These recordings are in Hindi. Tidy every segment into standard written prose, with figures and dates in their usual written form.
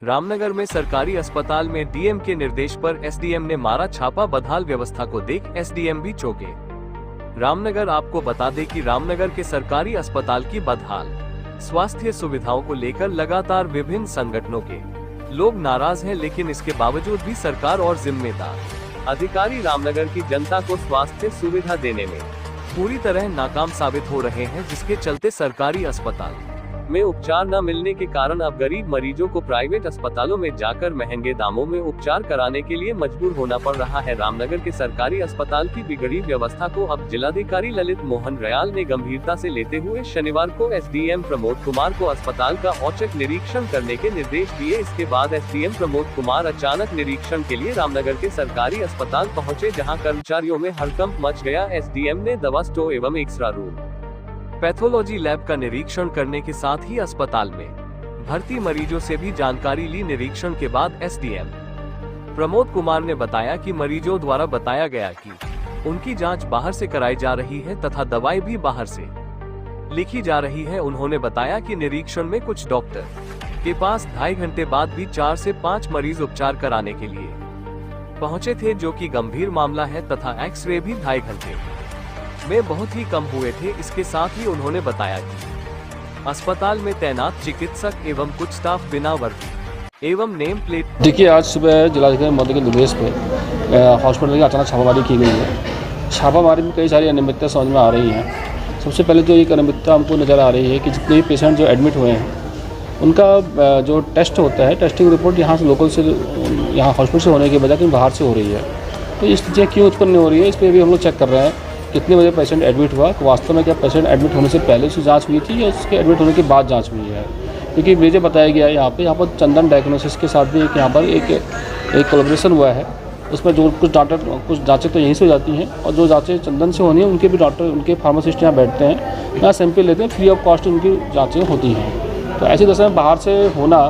रामनगर में सरकारी अस्पताल में डीएम के निर्देश पर एसडीएम ने मारा छापा। बदहाल व्यवस्था को देख एसडीएम भी चौंके। रामनगर आपको बता दें कि रामनगर के सरकारी अस्पताल की बदहाल स्वास्थ्य सुविधाओं को लेकर लगातार विभिन्न संगठनों के लोग नाराज हैं, लेकिन इसके बावजूद भी सरकार और जिम्मेदार अधिकारी रामनगर की जनता को स्वास्थ्य सुविधा देने में पूरी तरह नाकाम साबित हो रहे हैं, जिसके चलते सरकारी अस्पताल में उपचार न मिलने के कारण अब गरीब मरीजों को प्राइवेट अस्पतालों में जाकर महंगे दामों में उपचार कराने के लिए मजबूर होना पड़ रहा है। रामनगर के सरकारी अस्पताल की बिगड़ी व्यवस्था को अब जिलाधिकारी ललित मोहन रयाल ने गंभीरता से लेते हुए शनिवार को एसडीएम प्रमोद कुमार को अस्पताल का औचक निरीक्षण करने के निर्देश दिए। इसके बाद एसडीएम प्रमोद कुमार अचानक निरीक्षण के लिए रामनगर के सरकारी अस्पताल पहुँचे, जहाँ कर्मचारियों में हड़कंप मच गया। एसडीएम ने दवा स्टोर एवं एक्सरा रूम, पैथोलॉजी लैब का निरीक्षण करने के साथ ही अस्पताल में भर्ती मरीजों से भी जानकारी ली। निरीक्षण के बाद एसडीएम प्रमोद कुमार ने बताया कि मरीजों द्वारा बताया गया कि उनकी जांच बाहर से कराई जा रही है तथा दवाई भी बाहर से लिखी जा रही है। उन्होंने बताया कि निरीक्षण में कुछ डॉक्टर के पास 2.5 घंटे बाद भी 4 से 5 मरीज उपचार कराने के लिए पहुंचे थे, जो कि गंभीर मामला है, तथा एक्सरे भी 2.5 घंटे में बहुत ही कम हुए थे। इसके साथ ही उन्होंने बताया कि अस्पताल में तैनात चिकित्सक एवं कुछ स्टाफ बिना वर्दी एवं नेम प्लेट। देखिए, आज सुबह जिलाधिकारी महोदय के निर्देश पे हॉस्पिटल की अचानक छापामारी की गई है। छापामारी में कई सारी अनियमितता समझ में आ रही हैं। सबसे पहले तो एक अनियमितता हमको नज़र आ रही है कि जितने भी पेशेंट जो एडमिट हुए हैं उनका जो टेस्ट होता है, टेस्टिंग रिपोर्ट यहाँ से लोकल से, यहाँ हॉस्पिटल से होने के बजाय कहीं बाहर से हो रही है। तो ये चीज़ें क्यों उत्पन्न हो रही है, इस पर भी हम लोग चेक कर रहे हैं। कितने बजे पेशेंट एडमिट हुआ, तो वास्तव में क्या पेशेंट एडमिट होने से पहले उसकी जांच हुई थी या उसके एडमिट होने के बाद जांच हुई है। क्योंकि मुझे बताया गया है यहाँ पर चंदन डायग्नोसिस के साथ भी यहाँ पर एक कोलैबोरेशन हुआ है। उसमें जो कुछ जांचें तो यहीं से हो जाती हैं, और जो जांचें चंदन से होनी है उनके भी डॉक्टर, उनके फार्मासिस्ट यहाँ बैठते हैं, यहाँ सैंपल लेते हैं, फ्री ऑफ कॉस्ट उनकी जाँचें होती हैं। तो ऐसी दशा में बाहर से होना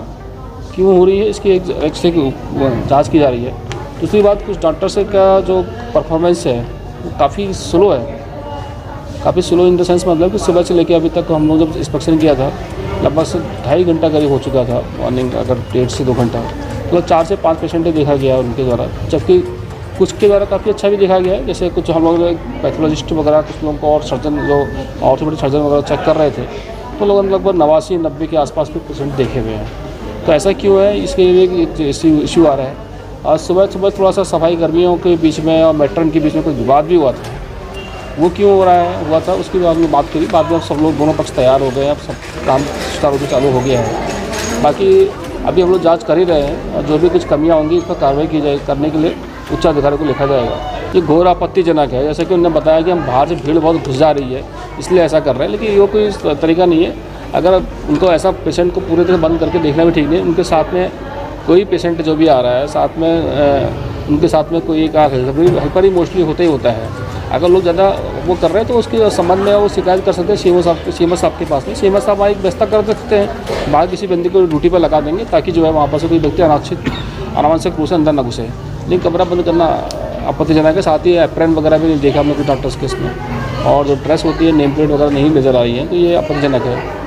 क्यों हो रही है, इसकी एक से जाँच की जा रही है। दूसरी बात, कुछ डॉक्टर्स का जो परफॉर्मेंस है काफ़ी स्लो है, काफ़ी स्लो इन द सेंस, मतलब कि सुबह से लेकर अभी तक हम लोग जब इंस्पेक्शन किया था लगभग 2.5 घंटा करीब हो चुका था। मॉर्निंग अगर 1.5 से 2 घंटा, तो 4 से 5 पेशेंटें देखा गया उनके द्वारा, जबकि कुछ के द्वारा काफ़ी अच्छा भी देखा गया है। जैसे कुछ हम लोग पैथोलॉजिस्ट वगैरह, कुछ लोगों को और सर्जन, जो ऑर्थोपेडिक सर्जन वगैरह चेक कर रहे थे, तो लोगों ने लगभग 89-90 के आसपास के पेशेंट देखे हुए हैं। तो ऐसा क्यों है, इसके लिए एक इश्यू आ रहा है। आज सुबह थोड़ा सा सफाई कर्मियों के बीच में और मेट्रन के बीच में कुछ विवाद भी हुआ था। वो क्यों हुआ था उसकी बाद में बात करी। बाद में सब लोग, दोनों पक्ष तैयार हो गए, अब सब काम सुचारू रूप से चालू हो गया है। बाकी अभी हम लोग जांच कर ही रहे हैं, और जो भी कुछ कमियां होंगी इस पर कार्रवाई की जाए, करने के लिए उच्च अधिकारी को लिखा जाएगा। ये घोर आपत्तिजनक है। जैसे कि उन्होंने बताया कि हम बाहर से भीड़ बहुत घुस जा रही है इसलिए ऐसा कर रहे हैं, लेकिन ये कोई तरीका नहीं है। अगर उनको ऐसा पेशेंट को पूरी तरह बंद करके देखना भी ठीक नहीं, उनके साथ में कोई पेशेंट जो भी आ रहा है साथ में, उनके साथ में कोई एक हेल्पर ही मोस्टली होता ही होता है। अगर लोग ज़्यादा वो कर रहे हैं तो उसके संबंध में वो शिकायत कर सकते हैं सीएमओ साहब के पास में। सीएमओ साहब वहाँ एक व्यवस्था कर सकते हैं, बाहर किसी बंदी को ड्यूटी पर लगा देंगे, ताकि जो है वहाँ पर से कोई व्यक्ति अनावश्यक रूप से अंदर न घुसे। लेकिन कमरा बंद करना आपत्तिजनक है। साथ ही एप्रन वगैरह भी नहीं देखा हमने कुछ डॉक्टर्स के इसमें, और जो ड्रेस होती है, नेम प्लेट वगैरह नहीं नज़र आ रही है, तो ये आपत्तिजनक है।